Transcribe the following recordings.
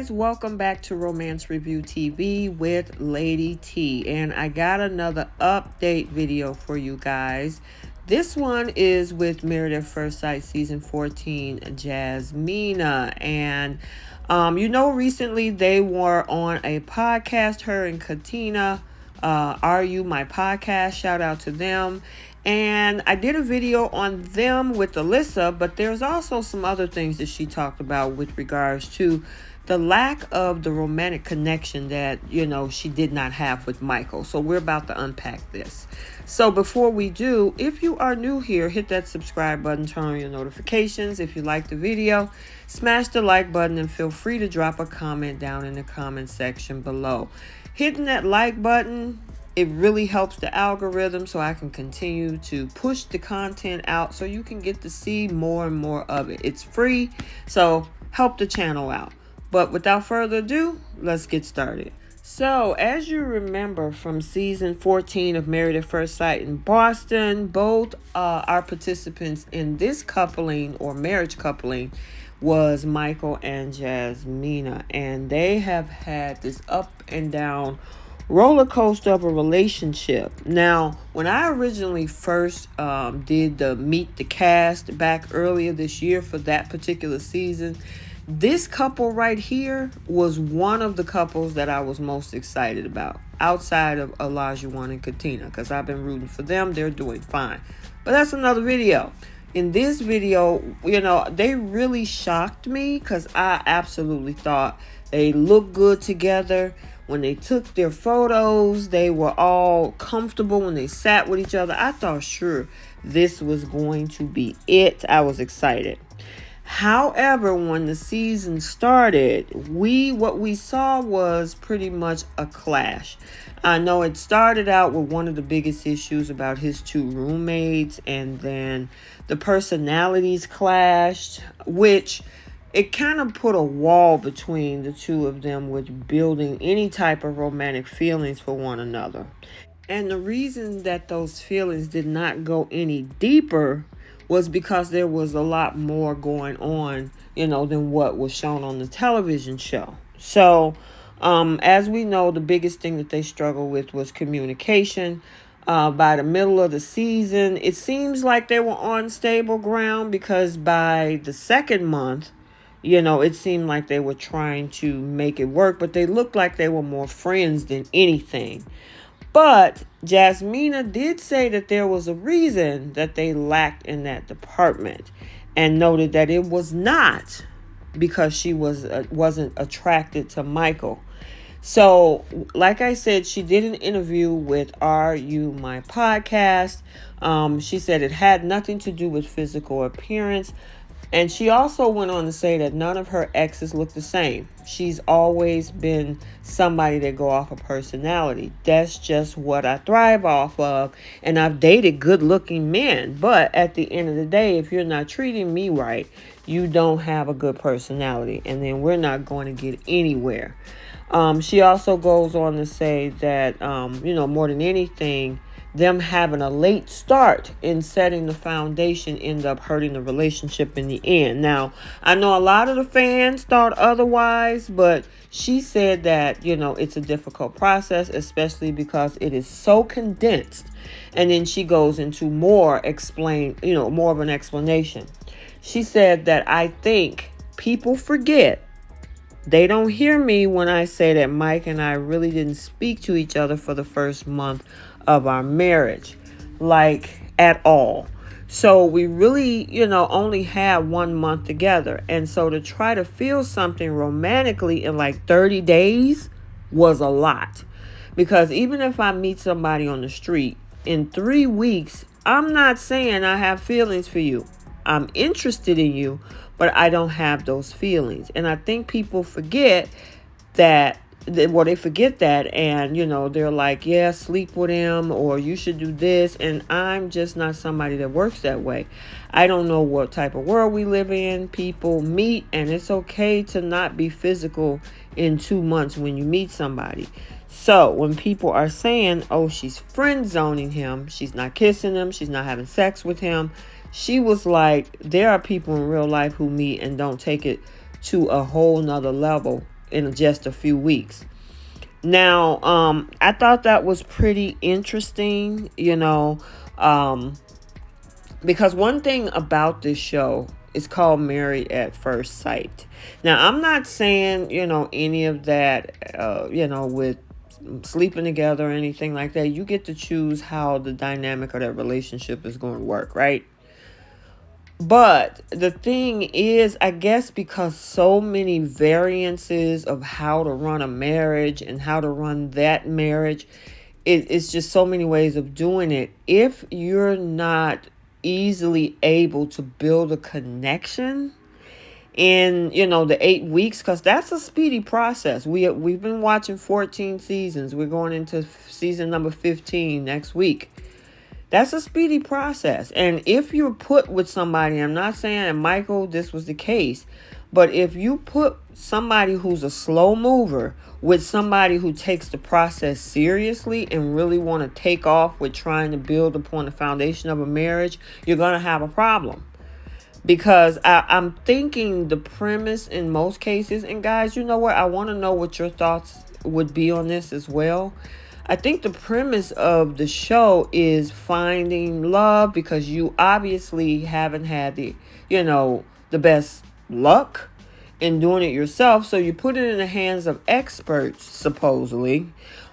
guys, welcome back to Romance Review TV with Lady T, and I got another update video for you guys. This one is with Married at First Sight season 14, Jasmina, and recently they were on a podcast, her and Katina, Are You My Podcast, shout out to them. And I did a video on them with Alyssa, but there's also some other things that she talked about with regards to the lack of the romantic connection that, she did not have with Michael. So we're about to unpack this. So before we do, if you are new here, hit that subscribe button, turn on your notifications. If you like the video, smash the like button and feel free to drop a comment down in the comment section below. Hitting that like button, it really helps the algorithm so I can continue to push the content out so you can get to see more and more of it. It's free, so help the channel out. But without further ado, let's get started. So, as you remember from season 14 of Married at First Sight in Boston, both our participants in this coupling or marriage coupling was Michael and Jasmina. And they have had this up and down roller coaster of a relationship. Now, when I originally first did the Meet the Cast back earlier this year for that particular season, this couple right here was one of the couples that I was most excited about outside of Olajuwon and Katina, because I've been rooting for them. They're doing fine. But that's another video. In this video, they really shocked me because I absolutely thought they looked good together. When they took their photos, they were all comfortable when they sat with each other. I thought, sure, this was going to be it. I was excited. However, when the season started, what we saw was pretty much a clash. I know it started out with one of the biggest issues about his two roommates, and then the personalities clashed, which it kind of put a wall between the two of them with building any type of romantic feelings for one another. And the reason that those feelings did not go any deeper was because there was a lot more going on, than what was shown on the television show. So, as we know, the biggest thing that they struggled with was communication. By the middle of the season, it seems like they were on stable ground, because by the second month, it seemed like they were trying to make it work, but they looked like they were more friends than anything. But Jasmina did say that there was a reason that they lacked in that department, and noted that it was not because she wasn't attracted to Michael. So, like I said, she did an interview with Are You My Podcast. She said it had nothing to do with physical appearance. And she also went on to say that none of her exes look the same. She's always been somebody that go off of personality. That's just what I thrive off of. And I've dated good-looking men. But at the end of the day, if you're not treating me right, you don't have a good personality. And then we're not going to get anywhere. She also goes on to say that, more than anything, them having a late start in setting the foundation ended up hurting the relationship in the end. Now, I know a lot of the fans thought otherwise, but she said that, it's a difficult process, especially because it is so condensed. And then she goes into more of an explanation. She said that I think people forget. They don't hear me when I say that Mike and I really didn't speak to each other for the first month of our marriage, like at all. So we really, only had 1 month together. And so to try to feel something romantically in like 30 days was a lot. Because even if I meet somebody on the street in 3 weeks, I'm not saying I have feelings for you. I'm interested in you, but I don't have those feelings. And I think people forget that. Well, they forget that, and they're like, yeah, sleep with him, or you should do this. And I'm just not somebody that works that way. I don't know what type of world we live in. People meet, and it's okay to not be physical in 2 months when you meet somebody. So when people are saying, oh, she's friend zoning him, she's not kissing him, she's not having sex with him, she was like, there are people in real life who meet and don't take it to a whole nother level in just a few weeks. Now, I thought that was pretty interesting, because one thing about this show is called Married at First Sight. Now, I'm not saying, any of that, with sleeping together or anything like that. You get to choose how the dynamic of that relationship is going to work, right? But the thing is, I guess because so many variances of how to run a marriage and how to run that marriage, it's just so many ways of doing it. If you're not easily able to build a connection in, the 8 weeks, because that's a speedy process. We've been watching 14 seasons. We're going into season number 15 next week. That's a speedy process. And if you're put with somebody, I'm not saying that Michael, this was the case, but if you put somebody who's a slow mover with somebody who takes the process seriously and really want to take off with trying to build upon the foundation of a marriage, you're going to have a problem. Because I'm thinking the premise in most cases, and guys, you know what? I want to know what your thoughts would be on this as well. I think the premise of the show is finding love because you obviously haven't had the best luck in doing it yourself. So you put it in the hands of experts, supposedly,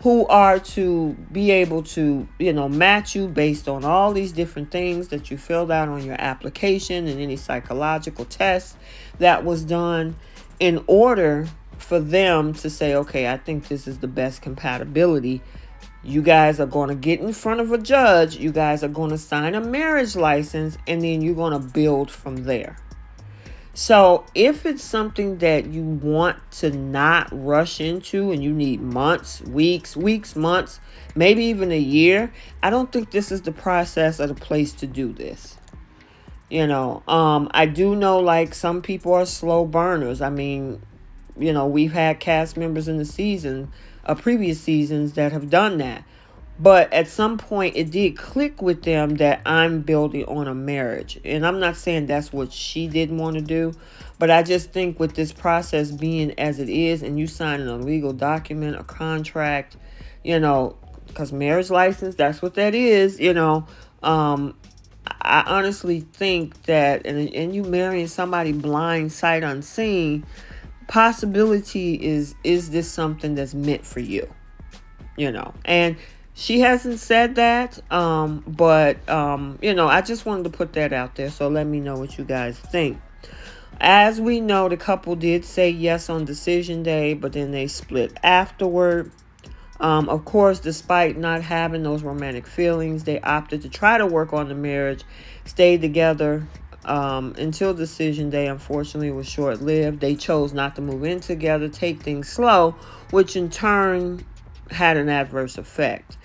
who are to be able to, match you based on all these different things that you filled out on your application and any psychological tests that was done in order for them to say, okay, I think this is the best compatibility. You guys are going to get in front of a judge. You guys are going to sign a marriage license, and then you're going to build from there. So if it's something that you want to not rush into and you need months, weeks, months, maybe even a year, I don't think this is the process or the place to do this. I do know like some people are slow burners. I mean, we've had cast members in the previous seasons that have done that. But at some point, it did click with them that I'm building on a marriage. And I'm not saying that's what she didn't want to do. But I just think with this process being as it is, and you signing a legal document, a contract, because marriage license, that's what that is, I honestly think that, and you marrying somebody blind, sight unseen, possibility is this something that's meant for you? And she hasn't said that, but I just wanted to put that out there. So let me know what you guys think. As we know, the couple did say yes on decision day, but then they split afterward. Of course, despite not having those romantic feelings, they opted to try to work on the marriage, stayed together until decision day. Unfortunately, it was short-lived. They chose not to move in together, take things slow, which in turn had an adverse effect.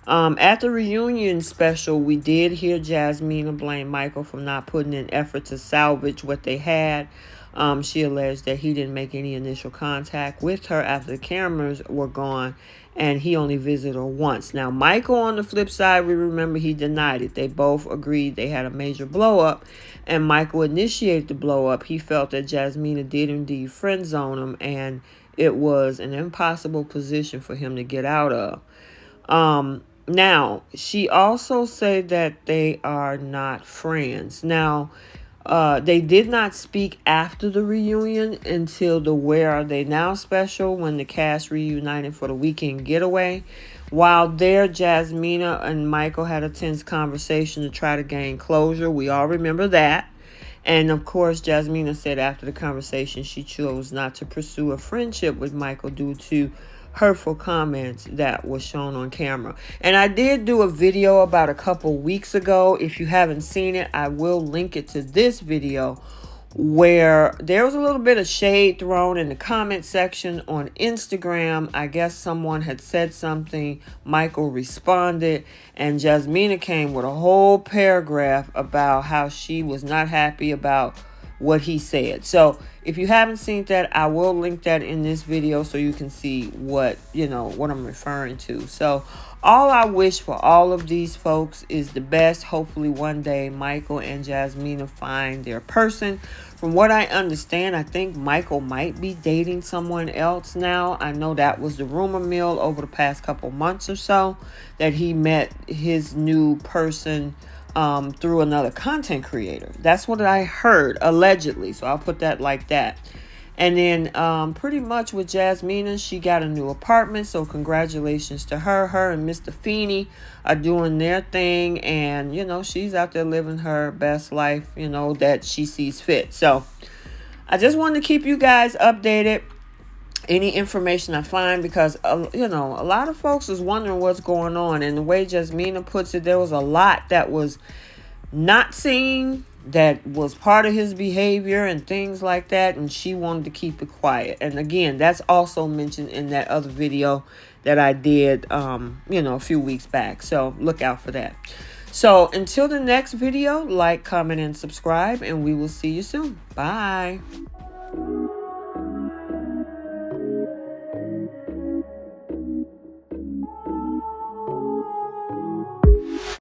At the reunion special, we did hear Jasmina blame Michael for not putting in effort to salvage what they had. She alleged that he didn't make any initial contact with her after the cameras were gone, and he only visited her once. Now, Michael, on the flip side, we remember he denied it. They both agreed they had a major blow-up, and Michael initiated the blow-up. He felt that Jasmina did indeed friend zone him, and it was an impossible position for him to get out of. Now, she also said that they are not friends. Now, they did not speak after the reunion until the Where Are They Now special when the cast reunited for the weekend getaway. While there, Jasmina and Michael had a tense conversation to try to gain closure. We all remember that. And of course, Jasmina said after the conversation she chose not to pursue a friendship with Michael due to hurtful comments that was shown on camera. And I did do a video about a couple weeks ago. If you haven't seen it, I will link it to this video, where there was a little bit of shade thrown in the comment section on Instagram. I guess someone had said something, Michael responded, and Jasmina came with a whole paragraph about how she was not happy about what he said. So if you haven't seen that, I will link that in this video so you can see what, what I'm referring to. So all I wish for all of these folks is the best. Hopefully one day Michael and Jasmina find their person. From what I understand, I think Michael might be dating someone else now. I know that was the rumor mill over the past couple months or so, that he met his new person through another content creator. That's what I heard, allegedly. So I'll put that like that. And then pretty much with Jasmina, she got a new apartment. So congratulations to her. Her and Mr. Feeney are doing their thing. And, she's out there living her best life, that she sees fit. So I just wanted to keep you guys updated. Any information I find, because, a lot of folks is wondering what's going on. And the way Jasmina puts it, there was a lot that was not seen, that was part of his behavior and things like that, and she wanted to keep it quiet. And again, that's also mentioned in that other video that I did a few weeks back. So look out for that. So until the next video, like, comment, and subscribe, and we will see you soon. Bye.